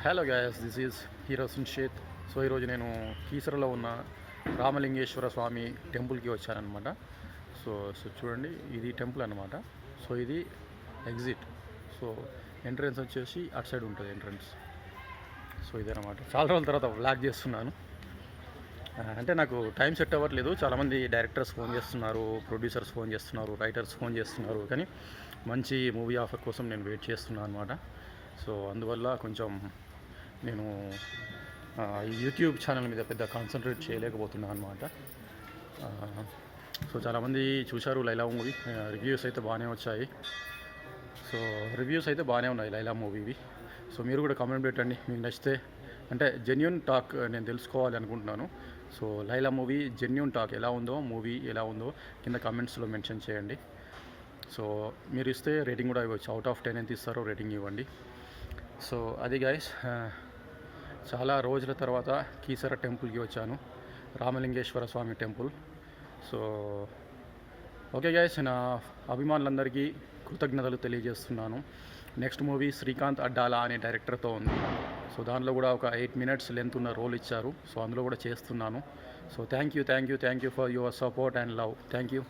Hello guys, this is hero సున్షేత్. So ఈరోజు నేను కీసరలో ఉన్న రామలింగేశ్వర స్వామి టెంపుల్కి వచ్చానమాట. సో చూడండి, ఇది టెంపుల్ అనమాట. సో ఇది ఎగ్జిట్. సో ఎంట్రన్స్ వచ్చేసి అటు సైడ్ ఉంటుంది ఎంట్రన్స్. సో ఇదేనమాట. చాలా రోజుల తర్వాత వ్లాగ్ చేస్తున్నాను. అంటే నాకు టైం సెట్ అవ్వట్లేదు. చాలామంది డైరెక్టర్స్ ఫోన్ చేస్తున్నారు, ప్రొడ్యూసర్స్ ఫోన్ చేస్తున్నారు, రైటర్స్ ఫోన్ చేస్తున్నారు, కానీ మంచి మూవీ ఆఫర్ కోసం నేను వెయిట్ చేస్తున్నాను అనమాట. సో అందువల్ల కొంచెం నేను యూట్యూబ్ ఛానల్ మీద పెద్ద కాన్సన్ట్రేట్ చేయలేకపోతున్నాను అనమాట. సో చాలామంది చూశారు లైలా మూవీ. రివ్యూస్ అయితే బాగానే వచ్చాయి. సో రివ్యూస్ అయితే బాగానే ఉన్నాయి లైలా మూవీవి. సో మీరు కూడా కామెంట్ పెట్టండి మీకు నచ్చితే. అంటే జెన్యూన్ టాక్ నేను తెలుసుకోవాలి అనుకుంటున్నాను. So Laila movie genuine talk ఎలా ఉందో, మూవీ ఎలా ఉందో కింద కామెంట్స్లో మెన్షన్ చేయండి. సో మీరు ఇస్తే రేటింగ్ కూడా ఇవ్వచ్చు. అవుట్ ఆఫ్ 10 ఎంత ఇస్తారో రేటింగ్ ఇవ్వండి. సో అది గైస్, చాలా రోజుల తర్వాత కీసర టెంపుల్కి వచ్చాను, రామలింగేశ్వర స్వామి టెంపుల్. సో ఓకే గైస్, నా అభిమానులందరికీ కృతజ్ఞతలు తెలియజేస్తున్నాను. నెక్స్ట్ మూవీ శ్రీకాంత్ అడ్డాలా అనే డైరెక్టర్తో ఉంది. సో దానిలో కూడా ఒక 8 minutes లెంత్ ఉన్న రోల్ ఇచ్చారు. సో అందులో కూడా చేస్తున్నాను. So thank you for your support and love. Thank you.